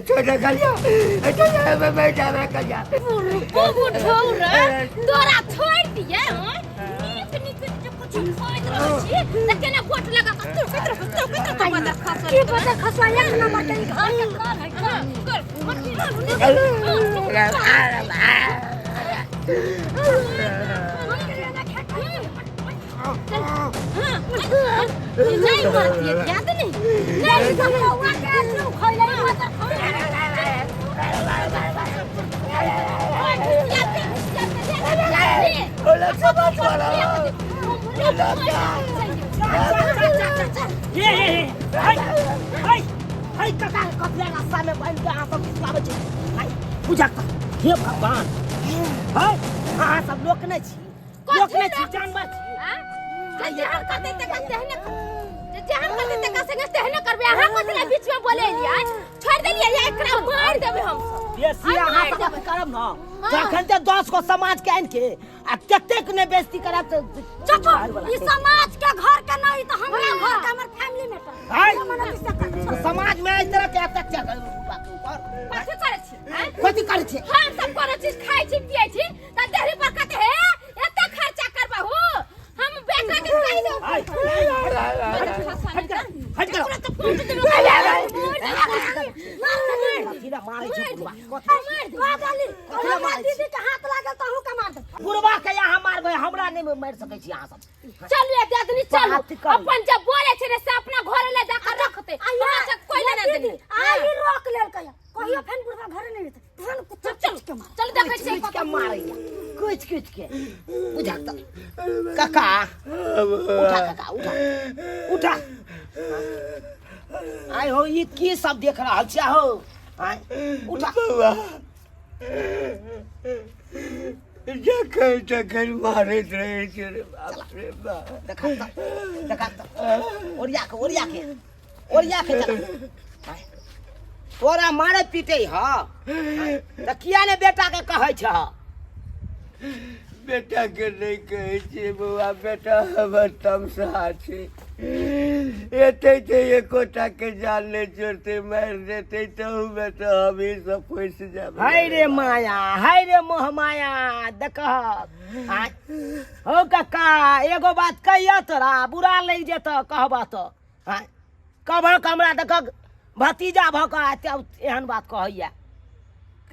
छोटा कलिया मैं बैठा मैं कलिया वो बुढ़ौरा तोरा छोड़ दिए हैं नीक नीक जो कुछ खाइत रहै छी त केना गोट लगा के तोर बता खस के बता खसवा एक नंबर के घर के घर है कर नहीं बात ये याद नहीं सब हुआ कैसे खइले मत सब लोक नहीं छी जानवर छी जहन करते ते कहने जहन करते ते कहने करबे अहाँ कोथला बीच में बोले लिया छोड़ देलिए एकरा मार देबे हम सब ये सिया हाथ करब न जखन ते 10 को समाज के आइन के आ कतेक ने बेइज्जती करब त चुप ई समाज के घर के नहीं त हमरा घर के हमर फैमिली मैटर समाज में इस तरह के अत्याचार कथि करे छी कथि करे छी हम सब कोनो चीज खाइ छी पियै छी त देहरी पर कहते हे एते खर्चा करबहु हम बेटा के कहि दो हट कर सीधा मारे छी दीदी के हाथ लागल त हूं का मार दे बुढ़वा के यहाँ मारबे हमरा नहीं मार सकै छी अहाँ सब चलू ए दादी चलू अपन जब बोले छे से अपना घर ले जाकर रखते हमरा से कोई लेना देनी आई रोक लेल कहियो कहियो फेन बुढ़वा घर नहीं रहते तुरंत कुछ चल के मार चल देखे छे के मारे कुछ के बुझा त काका उठा काका उठा आय हो ये की सब देख रहल छी हो आय उठा जखन मारैत रहे छै रे बाप रे बाप देखा ओरिया के तोरा मारे पीटे ह त किया ने बेटा के कहै छ बेटा के नहीं कहै छै बउआ बेटा हमर तमसा छै एते एकोटा के जान नहीं छोड़ते मार देते तो में तो हम ही सब फंस जाब हाय रे मोह माया देख हो काका एगो बात कहिया तोरा बुरा लग जेत कहबा तो कबर कमरा देख भतीजा भ के एहन बात कहैया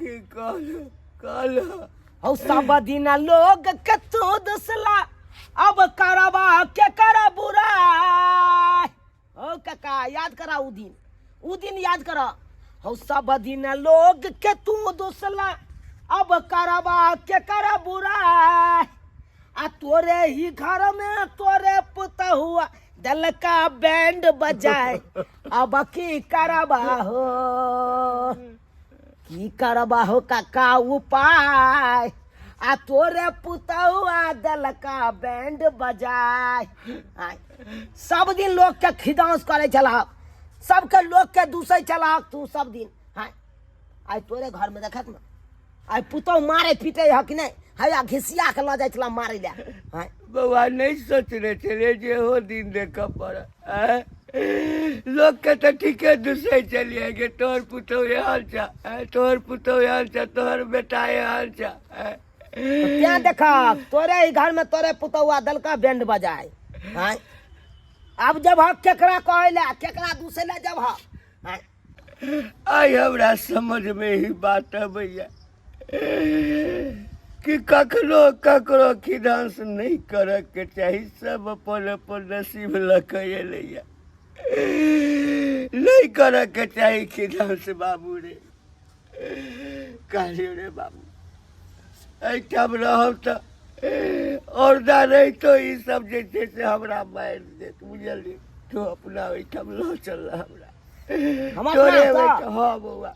की कहलो हो सब दिन लोग कतो दसला अब करबा के कर बुरा हो काका याद करा उ दिन याद कर हो सब दिन लोग के तू दोसला अब करबा के कर बुरा आ तोरे ही घर में तोरे पुता हुआ दल का बैंड बजाए अब की करबा हो काका उपाय आ तोरे पुतौआ दल का बैंड बजाए सब दिन लोग के खिदांस करे चला सबके लोग के दूसरे चला तू सब दिन आई तोरे घर में देखत ना आई पुतौ मारे पीटे है कि नहीं हैया घिसिया के ल जाय छला मारे ले बउआ नहीं सोच रहे थे जे हो दिन देख पड़ लोग के तो ठीके दूसरे चलिए गे तोहर पुतौ हाल चा तोहर बेटा हाल चा क्या देखा तोरे ही घर में तोरे पुतौआ दल का बैंड बजाए अब जब हक केकरा कहले केकरा दूसरे ले जब हक आई हमरा समझ में ही बात भैया कि ककरो खिदांस नहीं करे के चाहिए सब अपन नसीब लखये लिया नहीं करे के चाहिए खिदांस बाबू रे कहलियो रे बाबू ऐठम रहब त औरदा नहीं तो ये सब जैसे से हमरा मार देत बुझली तो अपना ऐठम लो चल हमरा तोरे हां बउआ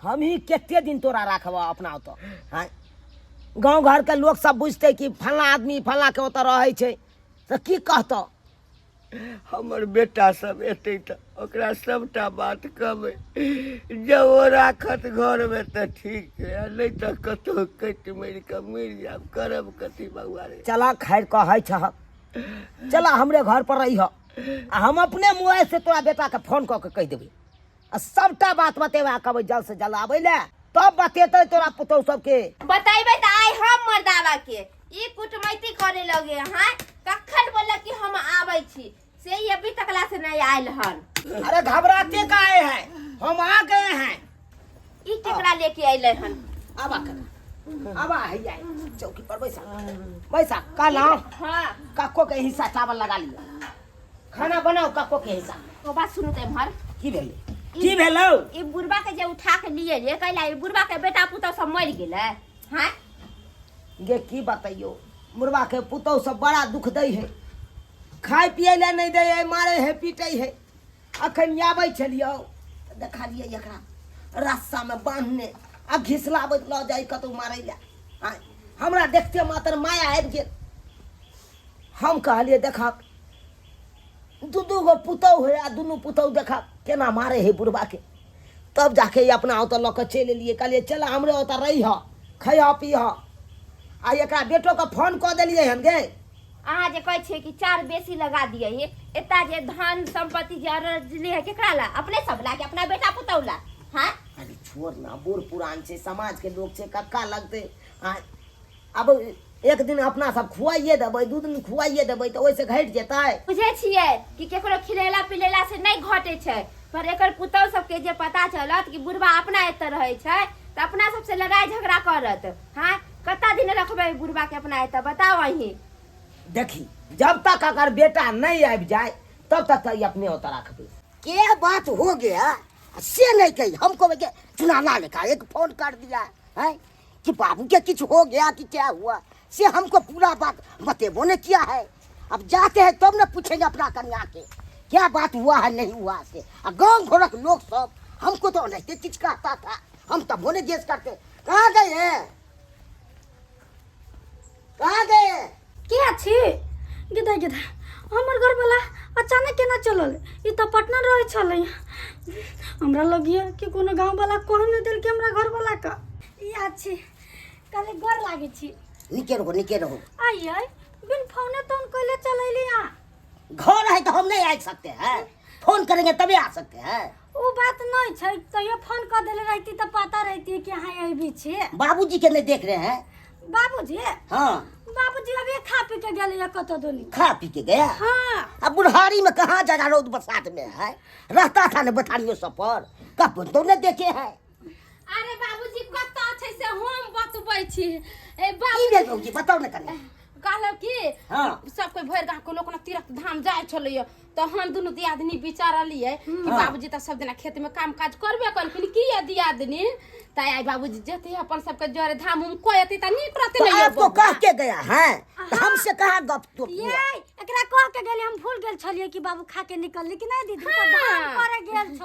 हम ही केते दिन तोरा रखबा अपना तो गांव घर के लोग सब बुझते कि फला आदमी फला के ओत रहे छे तो की कहतो हमर बेटा सब एते त ओकरा सबटा बात कहबे जब वो राखत घर में त ठीक है नहीं त कतो कट मर के मर जाब करब कथी बउआ रे चला खैर कहै छ चला हमरे घर पर रही हम अपने मोबाइल से तोरा बेटा के फोन क के कह देबे आ आ सबटा बात बतेबा कहबै जल्द से जल्द आबै ले तब बतेतै तोरा पुतौ सबके। बताइबे त आइ हम मर्दावा के ई कुटमैती करे लगे हैं कखन बोला कि हम आबै छी से ही अभी तकला से नहीं आयल हन। अरे घबराते काहे हैं, हम आ गए हैं। ई केकरा लेके अइले हन? आबा कर आबा है जाए चौकी पर बैसा बैसा का नाम हां काको के हिस्सा चावल लगा लिया, खाना बनाओ काको के हिस्सा। तो बात सुनु ते भर की भेलै की भेलौ? ई बुढ़बा के जे उठा के लिए रे कैला ई बुढ़बा के बेटा पुतौ सब मर गेलै हैं। गे की बताइयो मुर्गा के पुतौ सब बड़ा दुख दै है, खाए पिए ले नहीं दे है, मारे है पीटे है। अखन आबै छलियौ त देखलियै एकरा रास्ता में बांधने आ घिसलाबैत ल जाई कतौ मारै ले। हमरा देखते मात्र माया आबि गेल। हम कहलिए देखा दू गो पुतौ है आ दुनू पुतौ देखा केना मारे है बुढ़बा के। तब जाके अपना ओतऽ लऽ के चलि एलियै, कहलिए चल हमरे ओतऽ रही खैह पीह। आ एकरा बेटो के फोन कऽ देलियै हम गे। अहाँ जे कहै छियै कि चार बेसी लगा दिए हे एता जे धन संपत्ति जे अरजली है केकरा ला? अपने सब ला के अपना बेटा पुतौ ला? हां अरे छोड़ ना, बूढ़ पुरान छै, समाज के लोग छै, कक्का लगते। अब एक दिन अपना सब खुआइए देबै, दू दिन खुआइए देबै तऽ ओइसे घटि जेतै। बुझे छियै कि केकरो खिलेला पिलेला से नहीं घटे छै, पर एकर पुतौ सबके जे पता चलत कि बुढ़बा अपना एतऽ रहै छै त अपना सबसे लड़ाई झगड़ा करत। हां कता दिन रखबै बुढ़बा के अपना एतऽ बताओ अहीं। देखी जब तक अगर बेटा नहीं आबि जाए तब तक तो अपने होता रखबे। क्या बात हो गया से नहीं कही हमको चुनाना लिखा एक फोन कर दिया है कि बाबू के कुछ हो गया कि क्या हुआ, से हमको पूरा बात बतेबो ने किया है। अब जाते हैं तब न पूछेंगे अपना कन्या के क्या बात हुआ है नहीं हुआ से। गाँव घर के लोग सब हमको तो नहीं कुछ कहता था, हम तब होने गेस करते। कहाँ गए हैं, कहाँ गए? क्या छी गिदा गिदा हमर घर वाला अचानक केना चलल? ई त पटना रहै छलै, हमरा लगिया कि कोनो गांव वाला कह न देल कि हमरा घर वाला का याद छी काले घर लागे छी। निके रहो आई आई बिन फोने तोन कइले चलैली आ घर है तो हम नहीं आ सकते हैं, फोन करेंगे तभी आ सकते हैं। ओ बात नहीं छै तो ये फोन कर देले रहती त पता रहती कि हां आइबी छी। बाबूजी के नहीं देख रहे हैं? बाबूजी हाँ बाबूजी अभी खा पी के गेले या कतो दोली खा पी के गया। हाँ अब बुढ़ारी में कहाँ जगह रोड बरसात में है, रहता था न बठारियों सब पर, कब तो न देखे हैं। अरे बाबूजी कता छै से हम बतबै छी। ए की भेल बाबूजी बताओ न कने। कहलो कि हाँ। सब कोई भर गांव के लोग ना तीर्थ धाम जाय छलै तो हम दुनु दियादनी विचारलिए कि हाँ। बाबूजी त सब दिना खेत में काम काज करबे करलखिन कि या दियादनी त आई बाबूजी जते अपन सबके जरे धाम हम कोयते त नीक रहते तो नहीं आपको कह के गया है तो हमसे कहाँ गप तो ये एकरा कह के गेली हम भूल गेल छलिए कि बाबू खा के निकलली कि नहीं दीदी तो धान करे गेल छ।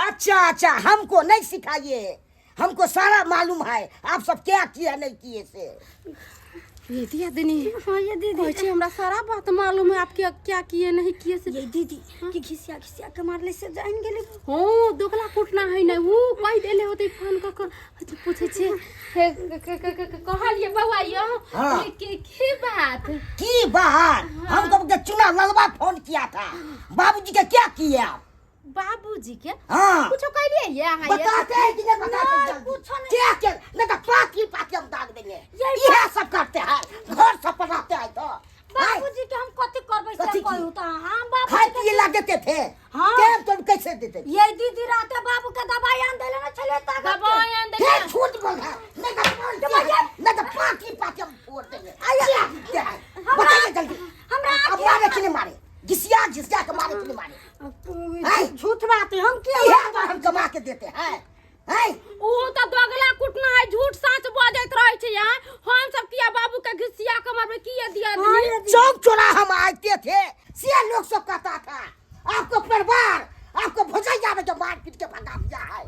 अच्छा हमको नहीं सिखाइए, हमको सारा मालूम है आप सब क्या किया नहीं किए से। ये दियादनी हां ये दीदी कहै छै हमरा सारा बात मालूम है आपके क्या किए नहीं किए से। ये दीदी कि घिसिया के मारले से जान गेली। हो दोगला कुटना है नहीं वो कह देले होते फोन क पूछे छे कहलिए बउआ यो हाँ। की बात की बात हमको चुना लगवा फोन किया था, बाबूजी का क्या किए आप? बाबूजी के हाँ कुछ कह लिए ये बताते हैं कि नहीं बताते हैं? कुछ नहीं। क्या क्या नहीं तो पाकी हम दाग देंगे। यह सब करते हैं, घर सब बनाते हैं तो बाबूजी के हम कथि करबै से कथी की? कहू त हां खाए बाबू पिए ला देते थे हाँ। टाइम तो कैसे देते थे? ये दीदी राते बाबू के दवाई आन देले न छले ता दवाई आन दे फिर झूठ बोल रहा है, नहीं तो पाकी हम फोड़ देंगे। क्या है? बताइए जल्दी अब मारे कि नहीं मारे, घिसिया के मारे कि नहीं मारे? झूठ बात है हम किया यह बार हम कमा के देते हैं हैं? ऊ त दोगला कुटना है झूठ सच बोलैत रहै छै यार। हम सब किया बाबू के घिसिया कमर में किए दिया हाँ, ये चौक चौराहा हम आते थे से लोग सब कहता था आपको परिवार आपको भुजैया में जो मार पीट के भगा दिया है,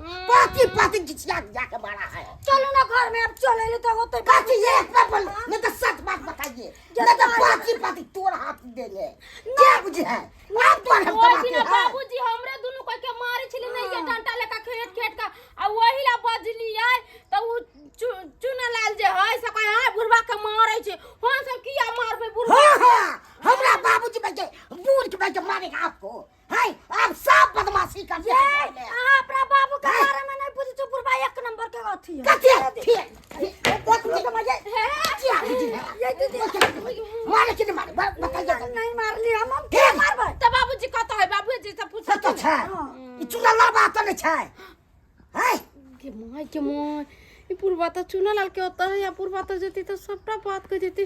पाती घिसिया जाके मारा है। चलो ना घर में अब चले ले तो होते काची एक पे बोल नहीं तो सच बात बताइए, नहीं तो पाती तोड़ हाथ देंगे। क्या बुझे है आप पर हम ओइ कमाते दिन हैं। बाबूजी हमरे दुनु कोई के मारे छले नहीं ये डंटा लेका खेत का आ वही ला बजली है त ऊ चुना लाल जे है से कहे हां बुढ़वा के मारे छै हम सब किया मारबे बुढ़वा। हाँ हमरा बाबूजी भाई के बूढ़ के भाई के मारेगा आपको है आप सब बदमाशी करते हैं अपना बाबू के बारे में नहीं पूछी बुढ़वा एक नंबर के अथी है कथी देख मुझे मजे ये दीदी मारे कि नहीं मारे बताइए नहीं मार ली हम क्या मारबे तो बाबूजी कहता है बाबूजी से पूछ सच है ई चुना लाबा तो नहीं है है के मोय ई पूर्वा तो चुना लाल के होता है या पूर्वा तो जती तो सबटा बात कह देती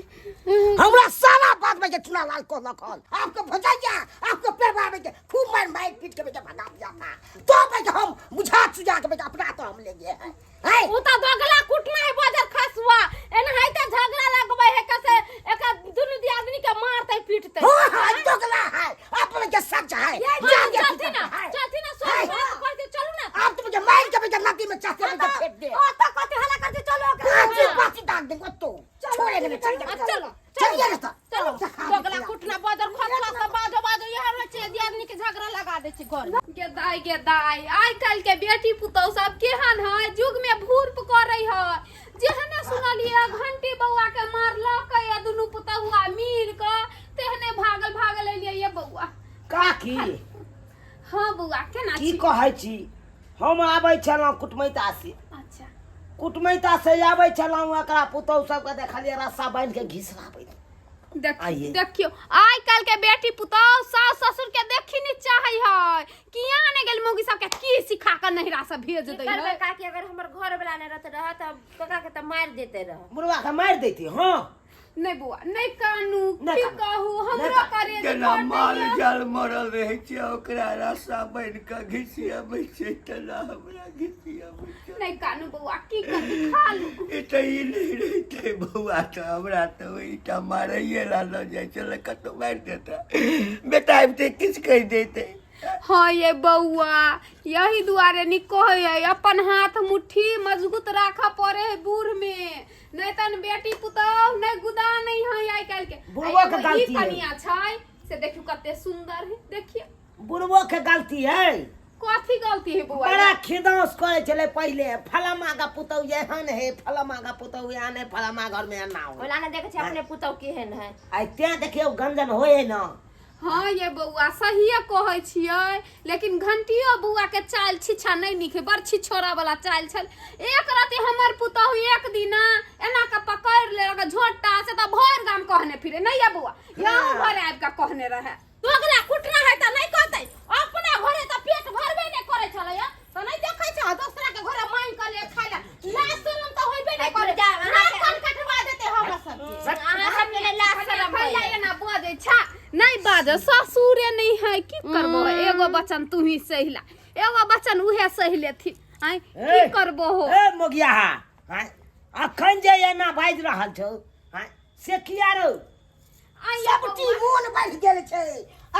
हमरा सारा बात में चुना लाल को लखल आपको भजाइया आपको पेरवा में खूब मार पीट के बेटा भगा जाता तो भाई हम बुझा सुझा के बेटा अपना तो हम ले गए हैं उ तो दोगला कुटना है बाजार खसुआ एन है त झगड़ा लगबै है कसे एक दुनु दी आदमी के मारते पीटते हां दोगला है अपने के सच है चलती ना सो बात करते चलो ना आप तो मुझे मार के बेटा नदी में चाहते बेटा फेंक दे ओ तो कथी हला करते चलो पाची डाल देंगे तो छोड़े नहीं चल चलिए ना चलो दोगला कुटना बाजार खसुआ सब बाजो यहां में छे दी आदमी के झगड़ा लगा दे छी घर के दाई आई काल के बेटी पुतौ सब केहन है जुग में भूर करे है जेहने सुनलिए घंटी बौआ के मारला के या दुनु पुतहुआ मिल के तेहने भागल एलिए ये बौआ का की हां बौआ केना की कहै छी हम आबै छलौ कुटमैता से अच्छा कुटमैता से आबै छलौ एकरा पुतौ सब के देखलिए रस्सा बांध के घिसराबै देखियो आई काल के बेटी पुतौ सास ससुर के देखी नहीं चाहे है किया ने गेल मौगी सब के की सिखा के नहिरा से भेज दे है का कि अगर हमर घर वाला ने रहत रह त कका के त मार देते रह बुढ़वा के मार देती हां नहीं बुआ नहीं कानू नहीं की कानू, कहू नहीं हमरो कानू। करे केना माल जाल मरल रहे छै ओकरा रस्सा बांध के घिसियाबै छै तना हमरा घिसियाबै छै नहीं कानू बउआ की कर खा लू एटा ई नहीं रहते बउआ तो हमरा तो ईटा मारैये ला न जाय छले कतो मार देता बेटा आबते किछ कह देते हाँ ये बउआ यही दुआरे निको है अपन हाथ मुट्ठी मजबूत राखा पड़े है बूढ़ में नहीं तन बेटी पुतौ नहीं गुदा नहीं है आई काल के बुढ़वा के गलती है। कनिया छै से देखियो कते सुंदर है देखिए बुढ़वा के गलती है कथी गलती है बुआ बड़ा खिदौस करे चले पहले फलामा का पुतौ एहन है फलामा का पुतौ एहन है फलामा घर में ना हो ओला ने देखे छै अपने पुतौ केहन है आई ते देखियो गंजन होए ना हाँ ये बउआ सहिए कहै छियै लेकिन घंटियो बुआ के चाल छिछा नहीं निखे बड़ छिछोरा वाला चाल छल एक राती हमर पुतहु एक दिना एना के पकड़ ले झोटा से त भर गाम कहने फिरे नहीं ये बुआ यहाँ घर आब के कहने रहे दोगला कुटना है त नहीं कहते अपना घरे त पेट भरबे नहीं करे छले त नहीं देखे छ दूसरा के घरे मांग के ले खाइला लाश शरम त होइबे नहीं करे नाक कटवा देते हमरा सब अहाँ सब के लाश शरम भैया ना बाजे छा नहीं बाज ससुरे नहीं है की करबो एगो बचन तू ही सहिला एगो बचन उहे सहिले थी आई की करबो हो ए मोगिया हां अखन जे एना बाज रहल छौ हां से किया रो सबटी मोन बाज गेल छै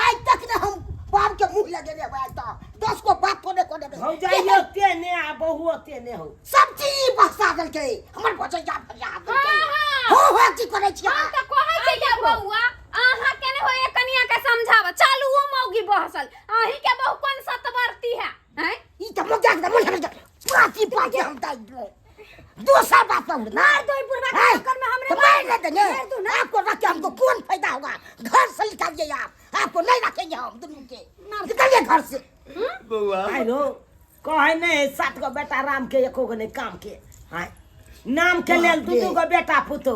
आज तक ने हम बाप के मुंह लगेने बाज तो 10 को बात कोने कोने में हो जाइयो ते ने आ बहु ते ने हो सब चीज बक्सा देल के हमर भजैया भजा देल के हो की करे छी हम त कहै छै के बउआ आहा केने होए कनिया के समझाव चालू ओ मौगी बहसल आही के बहु कोन सतवर्ती है हैं ई त मोगिया के मुंह लगे पाती हम दाई दूसरा बात पर ना दो बुढ़वा के चक्कर में हमरे मार देंगे आपको रख के हमको कौन फायदा होगा घर से निकालिए आपको नहीं रखेंगे हम दुनू के निकलिए घर से बउआ आइलो कहे नहीं 7 गो बेटा राम के एको गो नहीं काम के हां नाम के लेल 2 गो बेटा पुतो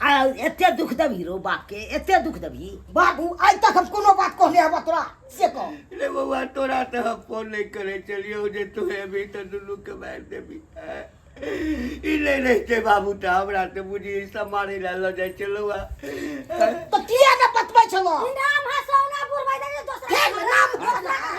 आ एते दुख दबी रो बाप के एते दुख दबी बाबू आज तक हम कोनो बात कहने हबा तोरा से कह रे बउआ तोरा तो हम फोन नहीं करे चलियो जे तू है भी तो दुनू के मार देबी ई नहीं रहते बाबू तो हमरा तो बुझी सब मारे ला ल जाय चलो तो किया ना बतबै छलो नाम हसौना बुढ़वा दे दोसरा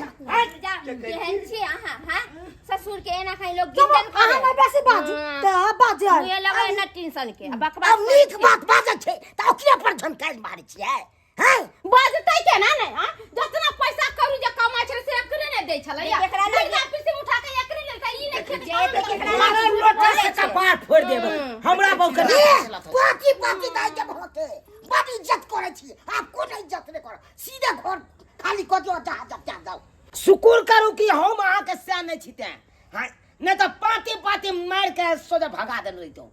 केहन छी आहा हां ससुर के एना खाई लोग तुम गिरन अहाँ में बेसी बाजू त बाजे मुए लगे न टेंशन के बकवास अब नीक बात बाजै छै त ओकरे पर झमकाई मारै छियै हैं बाजतै के ना नहीं हां जितना पैसा करू जे कमाइ छै से एकरे ने दै छले या एकरा नहीं एकरा पीछे उठा के एकरे ले ई ने खेत जे देख एकरा मारे लोटा से कपार फोड़ देबै हमरा बहु के पाती दाई के भके बड़ी इज्जत करे छी आप कोन इज्जत नहीं कर सीधे घर खाली क दियो जा जाओ शुक्र करू कि हम अहाँ के से नहीं छिते हां नहीं तो पाती मार के सोजा भगा देन रहितो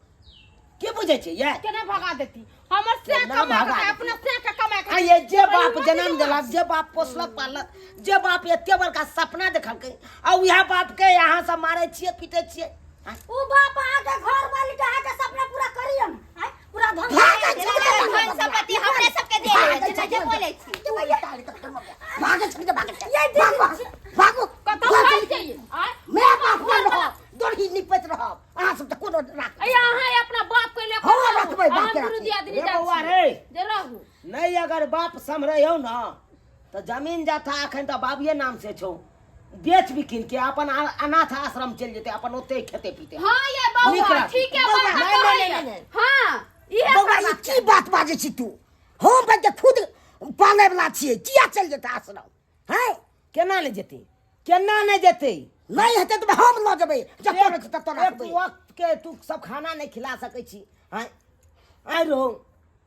के बुझै छै ये केना भगा देती हमर से ना कमा भागा। के अपना से का कमा के आ ये जे बाप जन्म देलक, जे बाप पोसलक पालक, जे बाप एते बड़का सपना देखलकै, आ उहे बाप के यहाँ सब मारे छियै पीटे छियै। उ बाप आके घर वाली के आके सपना पूरा करी हम पूरा धन धन संपत्ति हमरे सबके दे है जे जे बोलै छी भागे छियै भागे ये भागो कतौ खाइ चाहिए मैं बाप न रह दोही निपत रह अहाँ सब त कोनो राख यहाँ अपना बाप के लेके हाँ, रखबै बाप के हम राखी। आदमी रे बौआ रे। जे रहू नहीं अगर बाप समरहियो न तो जमीन जाथा अखन तो बाबिये नाम से छौ, बेच बिकिन के अपन अनाथ आश्रम चल जेते, अपन ओते खेते पीते। हाँ ये बउआ निकला। ठीक है बउआ, बात नहीं, है नहीं। हां ये बौआ ई की बात बाजे छी तू? हम बच्चे खुद पाले वाला छियै, किया चल जेते आश्रम? हैं केना ले जेते? केना नहीं जेते? नहीं हेते तो हम ल जेबै, जब तक तक एक वक्त के तू सब खाना नहीं खिला सकै छी। हैं आई रो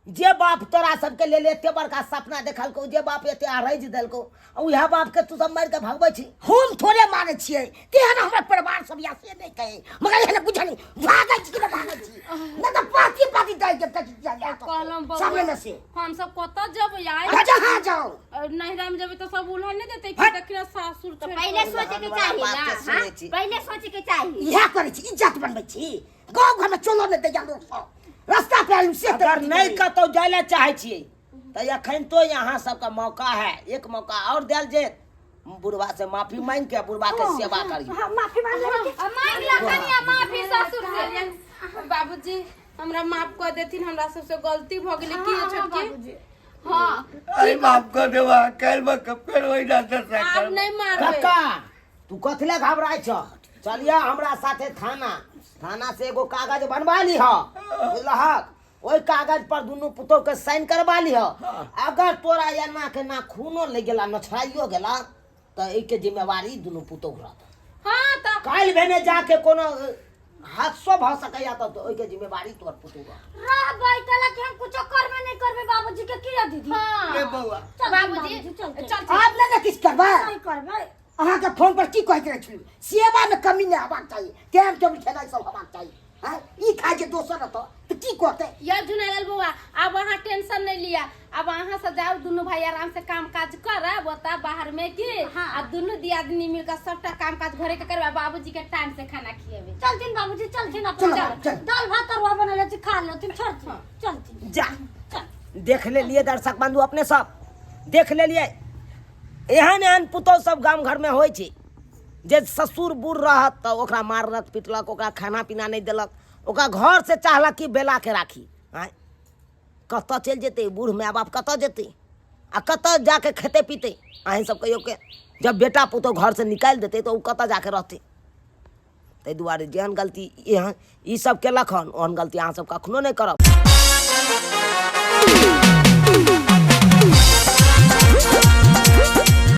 जे बाप तोरा सबके लेल एते बड़का सपना देखलको, जे बाप एते आरज देलको, उहे बाप के तू सब मार के भगबै छी। हम थोड़े माने छियै, तेहन हमर परिवार सब या से नहीं कहे, मगर एहन बुझनी भागै छी कि नहीं भागै छी, न त पाती पाती दइ के तक जा कलम बउआ सामने में से हम सब कत जब आए जहाँ जाओ नहिरा में जब तो सब उल्हा नहीं देते कि देखिना सासुर तो छोड़ पहले के। सोचे के चाहिए ना हाँ? पहले सोचे के चाहिए इहे करै छी, इज्जत बनबै छी। गाँव घर में चलो नहीं दैया लोग सब, रास्ता पे आइम से अगर नहीं कतौ जाय ले चाहे छियै त एखन तो यहाँ सबका मौका है, एक मौका और देल जे बुढ़वा से माफी मांग के बुढ़वा के सेवा करियो। माफी मांग ला कनिया माफी ससुर से बाबूजी हमरा माफ कर देथिन, हमरा सबसे गलती भ गेलै की छोटकी हां अरे माफ कर देवा कल में फिर वही नाटक आप नहीं मारबे काका तू कथले घबराय छ? चलिया हमरा साथे थाना, थाना से एगो कागज बनवा ली ह बुझलहक, ओई कागज पर दुनू पुतो के साइन करवा ली ह। अगर तोरा एना के ना खूनो ले गेला न छड़ाइयो गेला त एई के जिम्मेवारी दुनू पुतो रहत। हां त काल भेने जाके कोनो हादसो भ सकैया त ओई के जिम्मेवारी तोर पुतो रहत। रह गई तला कि हम कुछ करबे नहीं करबे बाबूजी के किया दीदी ए बउआ बाबूजी चल आप ना किस करबा नहीं करबे अहाँ के फोन पर की कहत रहे छी? सेवा में कमी नहीं होबाक चाहिए, टाइम टेबल खेनाइ सब होबाक चाहिए। हां ई खाइ के दोसर रहत त की कहते? या झुनालाल बुआ अब वहाँ टेंशन नहीं लिया, अब वहाँ से जाओ दोनों भाई आराम से काम काज कर बता बाहर में की आ दोनों दियादनी मिलकर सबटा काम काज घरे के करवा, बाबूजी के टाइम से खाना खिएबे। चलथिन बाबूजी चलथिन अपन दाल भात तरुआ बनले छी खा लेथिन छोड़ चलथिन जा देख ले लिए दर्शक बंधु अपने सब देख ले लिए एहन एहन पुतौ सब गांव घर में होय छै जे ससुर बूढ़ रहत त ओकरा मारलक पिटलक, ओकरा खाना पीना नहीं देलक, ओकरा घर से चाहलक कि बेला के राखी। आय कत चल जेते बूढ़ माय बाप, कत जेते आ कत जाके खेते पीते? अहीं सब कहियो के जब बेटा पुतौ घर से निकाल देते तो उ कत जाके रहते? तै दुआरे जेहन गलती यहाँ ई सब केलक हन ओहन गलती अहाँ सब कखनो नहीं करब।